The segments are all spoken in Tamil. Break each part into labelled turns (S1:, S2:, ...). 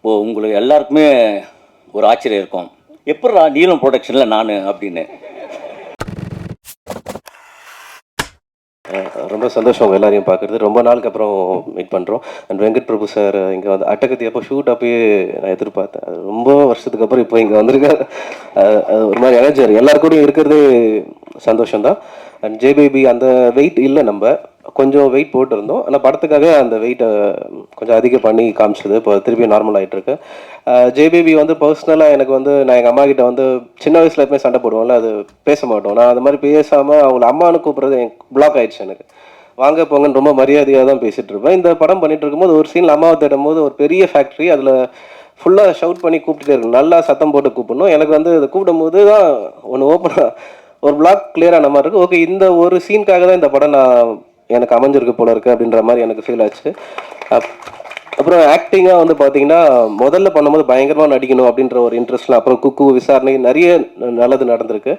S1: இப்போது உங்களுக்கு எல்லாருக்குமே ஒரு ஆச்சரியம் இருக்கும், எப்பட்றா நீலம் ப்ரொடக்ஷனில் நான் அப்படின்னு.
S2: ரொம்ப சந்தோஷம் உங்கள் எல்லாரையும் பார்க்குறது. ரொம்ப நாளுக்கு அப்புறம் மீட் பண்ணுறோம். அண்ட் வெங்கட் பிரபு சார் இங்கே வந்து அட்டகத்தி அப்போ ஷூட் அப்பயே நான் எதிர்பார்த்தேன். அது ரொம்ப வருஷத்துக்கு அப்புறம் இப்போ இங்கே வந்திருக்காரு. அது ஒரு மாதிரி எனர்ஜி எல்லாரு கூடயும் இருக்கிறதே சந்தோஷம்தான். அண்ட் ஜேபேபி அந்த வெயிட் இல்லை, நம்ம கொஞ்சம் வெயிட் போட்டிருந்தோம். ஆனால் படத்துக்காக அந்த வெயிட்டை கொஞ்சம் அதிகம் பண்ணி காமிச்சது. இப்போ திருப்பி நார்மல் ஆகிட்டு இருக்கு. ஜேபேபி வந்து பர்சனலாக எனக்கு வந்து நான் எங்கள் அம்மா கிட்ட வந்து சின்ன வயசில் எப்பவுமே சண்டை போடுவோம்ல, அது பேச மாட்டோம். நான் அது மாதிரி பேசாமல் அவங்கள அம்மானு கூப்பிட்றது எனக்கு பிளாக் ஆயிடுச்சு. எனக்கு வாங்க போங்கன்னு ரொம்ப மரியாதையாக தான் பேசிகிட்டு இருப்பேன். இந்த படம் பண்ணிட்டு இருக்கும்போது ஒரு சீனில் அம்மாவை தேடும் போது ஒரு பெரிய ஃபேக்ட்ரி, அதில் ஃபுல்லாக ஷவுட் பண்ணி கூப்பிட்டுட்டே இருக்கணும், நல்லா சத்தம் போட்டு கூப்பிடணும். எனக்கு வந்து அதை கூப்பிடும் போது தான் ஒன்று ஓப்பனாக ஒரு பிளாக் கிளியராக நம்ம இருக்குது. ஓகே, இந்த ஒரு சீனுக்காக தான் இந்த படம் நான் எனக்கு அமைஞ்சிருக்கு போல இருக்குது அப்படின்ற மாதிரி எனக்கு ஃபீல் ஆச்சு. அப்புறம் ஆக்டிங்காக வந்து பார்த்தீங்கன்னா முதல்ல பண்ணும்போது பயங்கரமாக நடிக்கணும் அப்படின்ற ஒரு இன்ட்ரெஸ்ட்லாம், அப்புறம் குக்கு விசாரணை நிறைய நல்லது நடந்திருக்கு.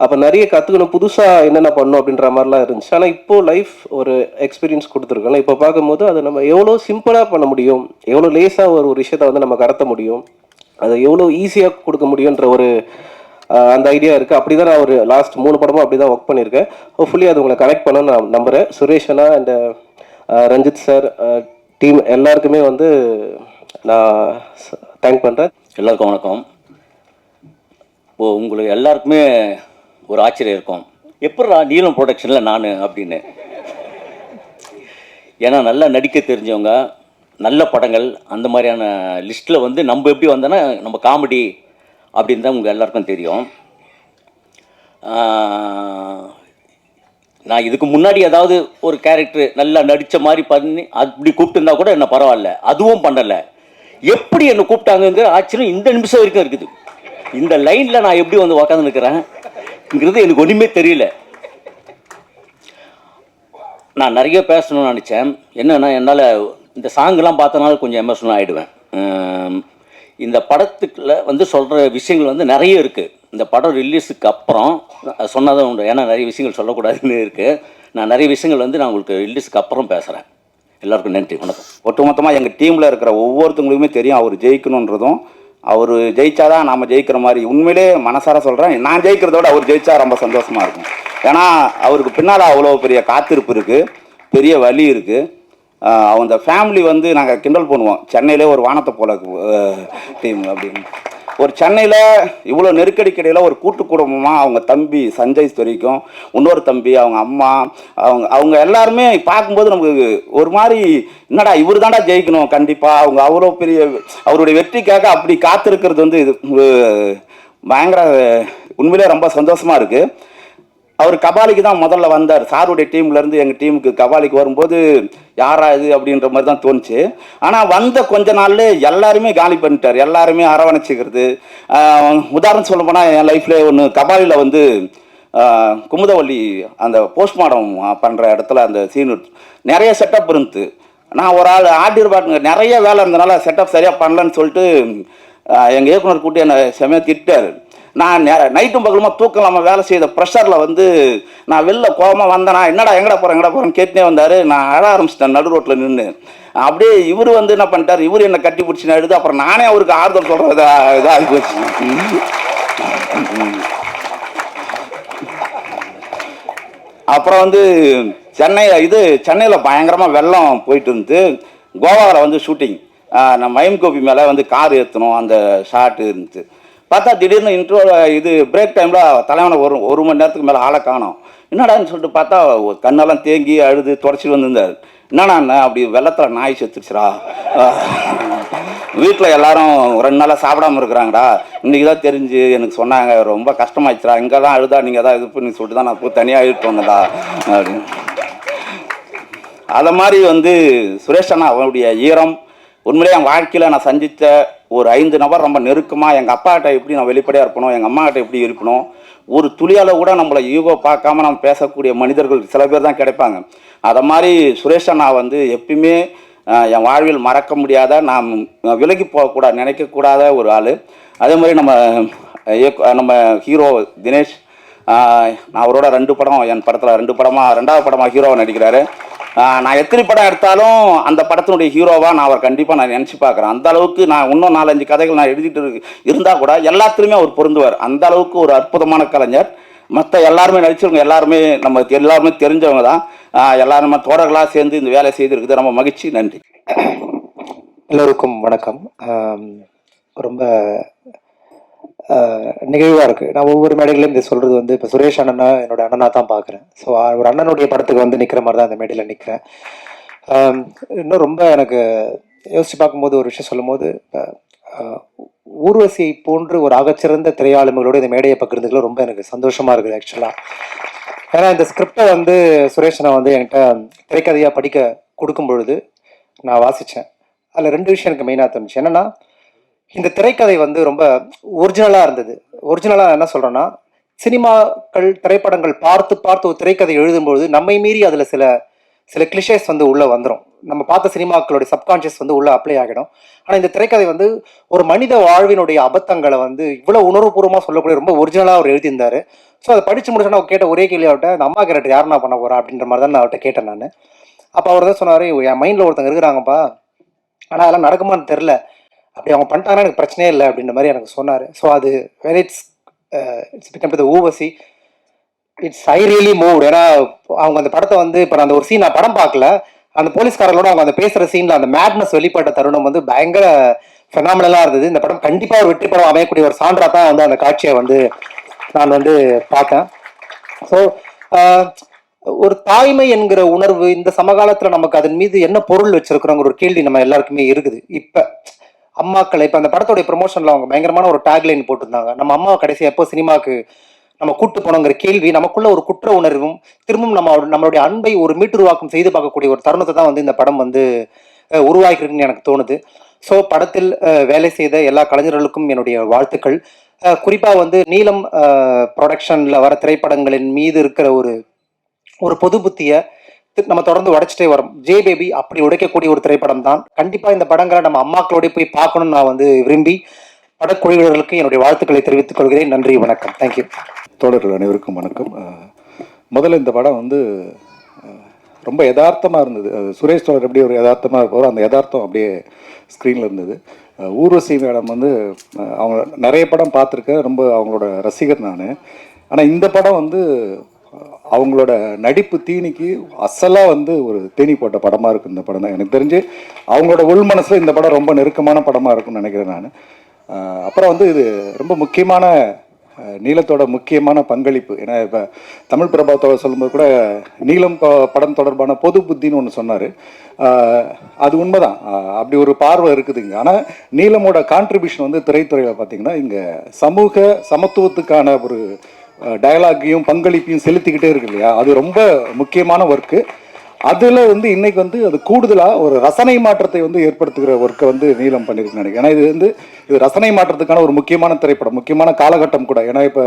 S2: அப்போ நிறைய கற்றுக்கணும், புதுசாக என்னென்ன பண்ணணும் அப்படின்ற மாதிரிலாம் இருந்துச்சு. ஆனால் இப்போது லைஃப் ஒரு எக்ஸ்பீரியன்ஸ் கொடுத்துருக்கோம்ல, இப்போ பார்க்கும்போது அதை நம்ம எவ்வளோ சிம்பிளாக பண்ண முடியும், எவ்வளோ லேஸாக ஒரு விஷயத்தை வந்து நம்ம கடத்த முடியும், அதை எவ்வளோ ஈஸியாக கொடுக்க முடியுன்ற ஒரு அந்த ஐடியா இருக்குது. அப்படி தான் நான் ஒரு லாஸ்ட் 3 படமும் அப்படி தான் ஒர்க் பண்ணியிருக்கேன். ஹோப்ஃபுல்லி அது உங்களை கனெக்ட் பண்ண நான் நம்புகிறேன். சுரேஷ் அண்ணா அண்ட் ரஞ்சித் சார், டீம் எல்லாருக்குமே வந்து நான் தேங்க் பண்ணுறேன்.
S1: எல்லாருக்கும் வணக்கம். இப்போது உங்களுக்கு எல்லாருக்குமே ஒரு ஆச்சரியம் இருக்கும், எப்பட்றா நீலம் ப்ரொடக்ஷனில் நான் அப்படின்னு. ஏன்னா நல்லா நடிக்க தெரிஞ்சவங்க, நல்ல படங்கள், அந்த மாதிரியான லிஸ்ட்டில் வந்து நம்ம எப்படி வந்தோன்னா நம்ம காமெடி அப்படின்னு தான் உங்கள் எல்லாருக்கும் தெரியும். நான் இதுக்கு முன்னாடி ஏதாவது ஒரு கேரக்டர் நல்லா நடித்த மாதிரி பண்ணி அப்படி கூப்பிட்டுருந்தா கூட என்ன பரவாயில்ல, அதுவும் பண்ணலை. எப்படி என்னை கூப்பிட்டாங்கங்கிற ஆச்சரியம் இந்த நிமிஷம் வரைக்கும் இருக்குது. இந்த லைனில் நான் எப்படி வந்து உக்காந்து நிற்கிறேன்ங்கிறது எனக்கு ஒன்றுமே தெரியல. நான் நிறைய பேசணும்னு நினச்சேன். என்னென்னா என்னால் இந்த சாங்கெலாம் பார்த்தனால கொஞ்சம் எமோஷனல் ஆகிடுவேன். இந்த படத்துக்குள்ள வந்து சொல்கிற விஷயங்கள் வந்து நிறைய இருக்குது. இந்த படம் ரிலீஸுக்கு அப்புறம் சொன்னதான் உண்டு, ஏன்னா நிறைய விஷயங்கள் சொல்லக்கூடாதுன்னு இருக்குது. நான் நிறைய விஷயங்கள் வந்து நான் உங்களுக்கு ரிலீஸுக்கு அப்புறம் பேசுகிறேன். எல்லாருக்கும் நன்றி, வணக்கம்.
S3: ஒட்டுமொத்தமாக எங்கள் டீமில் இருக்கிற ஒவ்வொருத்தவங்களுக்குமே தெரியும் அவர் ஜெயிக்கணுன்றதும், அவர் ஜெயிச்சாதான் நாம் ஜெயிக்கிற மாதிரி. உண்மையிலே மனசார சொல்கிறேன், நான் ஜெயிக்கிறதோட அவர் ஜெயிச்சா ரொம்ப சந்தோஷமாக இருக்கும். ஏன்னா அவருக்கு பின்னால் அவ்வளோ பெரிய காத்திருப்பு இருக்குது, பெரிய வலி இருக்குது. அந்த ஃபேமிலி வந்து நாங்கள் கிண்டல் பண்ணுவோம், சென்னையிலே ஒரு வானத்தை போல டீம் அப்படின்னு. ஒரு சென்னையில் இவ்வளோ நெருக்கடிக்கடையில் ஒரு கூட்டு குடும்பமாக அவங்க தம்பி சஞ்சய் வரைக்கும், இன்னொரு தம்பி, அவங்க அம்மா, அவங்க எல்லாருமே பார்க்கும்போது நமக்கு ஒரு மாதிரி என்னடா இவர் தாண்டா ஜெயிக்கணும் கண்டிப்பாக. அவங்க அவ்வளோ பெரிய அவருடைய வெற்றிக்காக அப்படி காத்திருக்கிறது வந்து இது பயங்கர உண்மையிலே ரொம்ப சந்தோஷமாக இருக்குது. அவர் கபாலிக்கு தான் முதல்ல வந்தார். சாருடைய டீம்லேருந்து எங்கள் டீமுக்கு கபாலிக்கு வரும்போது யாரா இது அப்படின்ற மாதிரி தான் தோணுச்சு. ஆனால் வந்த கொஞ்ச நாள்ல எல்லாருமே காலி பண்ணிட்டார், எல்லாருமே அரவணைச்சிக்கிறது. உதாரணம் சொல்ல போனால் என் லைஃப்ல ஒன்று கபாலியில் வந்து குமுதவள்ளி அந்த போஸ்ட்மார்டம் பண்ணுற இடத்துல அந்த சீனு நிறைய செட்டப் இருந்துது. நான் ஒரு ஆள் ஆர்டிபாட்டுங்க நிறைய வேலை இருந்தனால செட்டப் சரியாக பண்ணலன்னு சொல்லிட்டு எங்கள் இயக்குனர் கூட்டி என்னை செமையாக திட்டார். நான் நைட்டும் பகலுமா தூக்கம் இல்லாமல் வேலை செய்த ப்ரெஷரில் வந்து நான் வெளில கோபமாக வந்தேனா, என்னடா எங்கடா போகிறேன்னு கேட்டுனே வந்தார். நான் அழ ஆரம்பிச்சிட்டேன் நடு ரோட்டில் நின்று. அப்படியே இவர் வந்து என்ன பண்ணிட்டார், இவர் என்னை கட்டி பிடிச்சி நடுது. அப்புறம் நானே அவருக்கு ஆறுதல் சொல்கிறதா இதாக போச்சு. அப்புறம் வந்து சென்னையில் பயங்கரமாக வெள்ளம் போயிட்டு இருந்து கோவாவில் வந்து ஷூட்டிங், நான் மயம் கோபி மேலே வந்து கார் ஏற்றணும், அந்த ஷாட்டு இருந்துச்சு. பார்த்தா திடீர்னு இன்ட்ரோ இது பிரேக் டைமில் தலைவனை ஒரு மணி நேரத்துக்கு மேலே ஆளை காணோம். என்னடான்னு சொல்லிட்டு பார்த்தா கண்ணெல்லாம் தேங்கி அழுது தொடச்சிட்டு வந்துருந்தார். என்னண்ணா அப்படி வெள்ளத்தில் நாய் செத்துருச்சுரா, வீட்டில் எல்லாரும் 2 நாளாக சாப்பிடாமல் இருக்கிறாங்கடா, இன்றைக்கி தான் தெரிஞ்சு எனக்கு சொன்னாங்க, ரொம்ப கஷ்டமாயிடுச்சுரா, இங்கே தான் அழுதா நீங்கள் தான் இது பண்ணி சொல்லிட்டு தான் நான் போய் தனியாக இழுட்டு வந்தேன்டா அப்படின்னு. அதை மாதிரி வந்து சுரேஷ் அண்ணா அவனுடைய ஈரம் உண்மையிலே என் வாழ்க்கையில் நான் சந்தித்த ஒரு 5 நபர் ரொம்ப நெருக்கமாக. எங்கள் அப்பாக்கிட்ட எப்படி நான் வெளிப்படையாக இருப்பணும், எங்கள் அம்மாக்கிட்ட எப்படி இருக்கணும், ஒரு துளியால் கூட நம்மளை ஈகோ பார்க்காம நம்ம பேசக்கூடிய மனிதர்கள் சில பேர் தான் கிடைப்பாங்க. அதை மாதிரி சுரேஷ் அண்ணா வந்து எப்பயுமே என் வாழ்வில் மறக்க முடியாத, நான் விலகி போகக்கூடாது நினைக்கக்கூடாத ஒரு ஆள். அதே மாதிரி நம்ம ஹீரோ தினேஷ், நான் அவரோட 2 படம், என் படத்தில் 2 படமாக 2வது படமாக ஹீரோவை நடிக்கிறாரு. நான் எத்தனை படம் எடுத்தாலும் அந்த படத்தினுடைய ஹீரோவாக நான் அவர் கண்டிப்பாக நான் நினச்சி பார்க்குறேன். அந்த அளவுக்கு நான் இன்னும் 4-5 கதைகள் நான் எழுதிட்டு இருந்தால் கூட எல்லாத்துலேயுமே அவர் பொருந்துவார். அந்த அளவுக்கு ஒரு அற்புதமான கலைஞர். மற்ற எல்லாருமே நடிச்சவங்க எல்லாருமே நம்ம எல்லாருமே தெரிஞ்சவங்க தான். எல்லாருமே தோழர்களாக சேர்ந்து இந்த வேலை செய்திருக்குது. ரொம்ப மகிழ்ச்சி. நன்றி.
S4: எல்லோருக்கும் வணக்கம். ரொம்ப நிகழ்வாக இருக்குது. நான் ஒவ்வொரு மேடைகளையும் இதை சொல்கிறது வந்து இப்போ சுரேஷ் அண்ணனா என்னோட அண்ணனாக தான் பார்க்குறேன். ஸோ ஒரு அண்ணனுடைய படத்துக்கு வந்து நிற்கிற மாதிரி தான் அந்த மேடையில் நிற்கிறேன். இன்னும் ரொம்ப எனக்கு யோசித்து பார்க்கும்போது ஒரு விஷயம் சொல்லும் போது ஊர்வசியை போன்று ஒரு ஆகச்சிறந்த திரையாளுமைகளோடு இந்த மேடையை பகிர்ந்துக்கலாம் ரொம்ப எனக்கு சந்தோஷமாக இருக்குது ஆக்சுவலாக. ஏன்னா இந்த ஸ்கிரிப்டை வந்து சுரேஷ் அண்ணா வந்து என்கிட்ட திரைக்கதையாக படிக்க கொடுக்கும் பொழுது நான் வாசித்தேன். அதில் 2 விஷயம் எனக்கு மெயினாக தோணுச்சு. என்னென்னா, இந்த திரைக்கதை வந்து ரொம்ப ஒரிஜினலாக இருந்தது. ஒரிஜினலாக என்ன சொல்கிறேன்னா, சினிமாக்கள் திரைப்படங்கள் பார்த்து பார்த்து ஒரு திரைக்கதை எழுதும்பொழுது நம்மை மீறி அதில் சில கிளிஷேஸ் வந்து உள்ளே வந்துடும். நம்ம பார்த்த சினிமாக்களுடைய சப்கான்ஷியஸ் வந்து உள்ளே அப்ளை ஆகிடும். ஆனால் இந்த திரைக்கதை வந்து ஒரு மனித வாழ்வினுடைய அபத்தங்களை வந்து இவ்வளோ உணர்வுபூர்வமாக சொல்லக்கூடிய ரொம்ப ஒரிஜினலாக அவர் எழுதியிருந்தார். ஸோ அதை படித்து முடிச்சோன்னா அவர் கேட்ட ஒரே கேள்வி அவர்கிட்ட, அந்த அம்மா கேரக்டர் யார் நான் பண்ண போகிறா அப்படின்ற மாதிரி தான் நான் அவர்கிட்ட கேட்டேன் நான். அப்போ அவர் தான் சொன்னார், என் மைண்டில் ஒருத்தங்க இருக்கிறாங்கப்பா, ஆனால் அதெல்லாம் நடக்குமான்னு தெரில, அப்படி அவங்க பண்ணிட்டாங்கன்னா எனக்கு பிரச்சனையே இல்லை அப்படின்ற மாதிரி எனக்கு சொன்னார். ஸோ அது when it's become to Urvashi, it's I really moved. ஏன்னா அவங்க அந்த படத்தை வந்து இப்போ அந்த ஒரு சீன் நான் படம் பார்க்கல, அந்த போலீஸ்காரங்களோட அவங்க அந்த பேசுகிற சீனில் அந்த மேட்னஸ் வெளிப்பட்ட தருணம் வந்து பயங்கர ஃபெனாமினலாக இருந்தது. இந்த படம் கண்டிப்பாக ஒரு வெற்றி படம் அமையக்கூடிய ஒரு சான்றா தான் வந்து அந்த காட்சியை வந்து நான் வந்து பார்த்தேன். ஸோ ஒரு தாய்மை என்கிற உணர்வு இந்த சமகாலத்தில் நமக்கு அதன் மீது என்ன பொருள் வச்சிருக்கிறோங்கிற ஒரு கேள்வி நம்ம எல்லாருக்குமே இருக்குது. இப்போ அம்மாக்களை இப்போ அந்த படத்தோடைய ப்ரொமோஷனில் அவங்க பயங்கரமான ஒரு டேக்லைன் போட்டிருந்தாங்க, நம்ம அம்மா கடைசி எப்போ சினிமாவுக்கு நம்ம கூட்டு போனோங்கிற கேள்வி நமக்குள்ள ஒரு குற்ற உணர்வும் திரும்பவும் நம்மளுடைய அன்பை ஒரு மீட்டுருவாக்கம் செய்து பார்க்கக்கூடிய ஒரு தருணத்தை தான் வந்து இந்த படம் வந்து உருவாக்கிருக்குன்னு எனக்கு தோணுது. ஸோ படத்தில் வேலை செய்த எல்லா கலைஞர்களுக்கும் என்னுடைய வாழ்த்துக்கள். குறிப்பாக வந்து நீலம் ப்ரொடக்ஷனில் வர திரைப்படங்களின் மீது இருக்கிற ஒரு பொது புத்தியை நம்ம தொடர்ந்து உடைச்சிட்டே வரோம். ஜே பேபி அப்படி உடைக்கக்கூடிய ஒரு திரைப்படம் தான். கண்டிப்பாக இந்த படங்களை நம்ம அம்மாக்களோட போய் பார்க்கணும்னு நான் வந்து விரும்பி படக்குழுவினர்களுக்கு என்னுடைய வாழ்த்துக்களை தெரிவித்துக் கொள்கிறேன். நன்றி, வணக்கம். தேங்க்யூ.
S5: தோழர்கள் அனைவருக்கும் வணக்கம். முதல்ல இந்த படம் வந்து ரொம்ப யதார்த்தமாக இருந்தது. சுரேஷ் தோழர் எப்படி ஒரு யதார்த்தமாக இருப்பாரோ அந்த யதார்த்தம் அப்படியே ஸ்க்ரீனில் இருந்தது. ஊர்வசி மேடம் வந்து அவங்க நிறைய படம் பார்த்துருக்கேன், ரொம்ப அவங்களோட ரசிகர் நான். ஆனால் இந்த படம் வந்து அவங்களோட நடிப்பு தீனிக்கு அசலாக வந்து ஒரு தேனி போட்ட படமாக இருக்குது இந்த படம் தான். எனக்கு தெரிஞ்சு அவங்களோட உள் மனசில் இந்த படம் ரொம்ப நெருக்கமான படமாக இருக்குன்னு நினைக்கிறேன் நான். அப்புறம் வந்து இது ரொம்ப முக்கியமான நீலத்தோட முக்கியமான பங்களிப்பு. ஏன்னா இப்போ தமிழ் பிரபாத்தோட சொல்லும்போது கூட நீலம் படம் தொடர்பான பொது புத்தின்னு ஒன்று சொன்னார். அது உண்மைதான், அப்படி ஒரு பார்வை இருக்குதுங்க. ஆனால் நீலமோட கான்ட்ரிபியூஷன் வந்து திரைத்துறையில் பார்த்திங்கன்னா இங்கே சமூக சமத்துவத்துக்கான ஒரு டயலாகையும் பங்களிப்பையும் செலுத்திக்கிட்டே இருக்கு இல்லையா, அது ரொம்ப முக்கியமான ஒர்க்கு. அதில் வந்து இன்னைக்கு வந்து அது கூடுதலாக ஒரு ரசனை மாற்றத்தை வந்து ஏற்படுத்துகிற ஒர்க்கை வந்து நீலம் பண்ணியிருக்குன்னு நினைக்கிறேன். ஏன்னா இது ரசனை மாற்றத்துக்கான ஒரு முக்கியமான திரைப்படம், முக்கியமான காலகட்டம் கூட. ஏன்னா இப்போ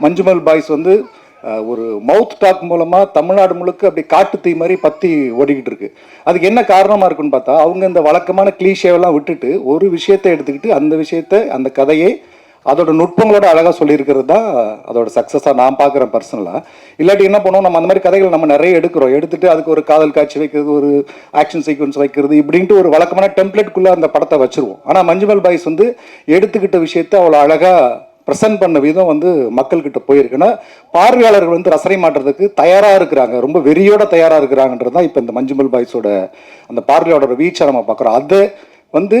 S5: மஞ்சுமல் பாய்ஸ் வந்து ஒரு மவுத் டாக் மூலமாக தமிழ்நாடு முழுக்க அப்படி காட்டு தீ மாதிரி பற்றி ஓடிக்கிட்டு இருக்கு. அதுக்கு என்ன காரணமாக இருக்குன்னு பார்த்தா அவங்க இந்த வழக்கமான கிளீஷேவெல்லாம் விட்டுட்டு ஒரு விஷயத்தை எடுத்துக்கிட்டு அந்த விஷயத்தை அந்த கதையை அதோட நுட்பங்களோட அழகாக சொல்லியிருக்கிறது தான் அதோட சக்ஸஸாக நான் பார்க்குறேன் பர்சனலாக. இல்லாட்டி என்ன பண்ணுவோம், நம்ம அந்த மாதிரி கதைகள் நம்ம நிறைய எடுத்துட்டு அதுக்கு ஒரு காதல் காட்சி வைக்கிறது, ஒரு ஆக்ஷன் சீக்வன்ஸ் வைக்கிறது, இப்படின்ட்டு ஒரு வழக்கமான டெம்ப்ளேட்குள்ளே அந்த படத்தை வச்சுருவோம். ஆனால் மஞ்சுமல் பாய்ஸ் வந்து எடுத்துக்கிட்ட விஷயத்தை அவ்வளோ அழகாக ப்ரெசென்ட் பண்ண விதம் வந்து மக்கள்கிட்ட போயிருக்குன்னா பார்வையாளர்கள் வந்து ரசனை மாற்றத்துக்கு தயாராக இருக்கிறாங்க, ரொம்ப வெறியோட தயாராக இருக்கிறாங்கன்றது தான் இப்போ இந்த மஞ்சுமல் பாய்ஸோட அந்த பார்வையாளரோட வீச்சை நம்ம பார்க்குறோம். அதை வந்து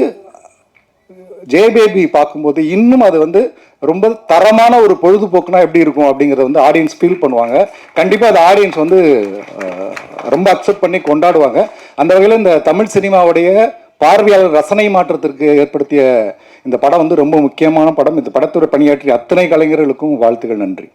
S5: ஜே பேபி பார்க்கும்போது இன்னும் அது வந்து ரொம்ப தரமான ஒரு பொழுதுபோக்குனா எப்படி இருக்கும் அப்படிங்கிறத வந்து ஆடியன்ஸ் ஃபீல் பண்ணுவாங்க. கண்டிப்பாக அந்த ஆடியன்ஸ் வந்து ரொம்ப அக்செப்ட் பண்ணி கொண்டாடுவாங்க. அந்த வகையில் இந்த தமிழ் சினிமாவுடைய பார்வையாளர் ரசனை மாற்றத்திற்கு ஏற்படுத்திய இந்த படம் வந்து ரொம்ப முக்கியமான படம். இந்த படத்தோட பணியாற்றிய அத்தனை கலைஞர்களுக்கும் வாழ்த்துக்கள். நன்றி.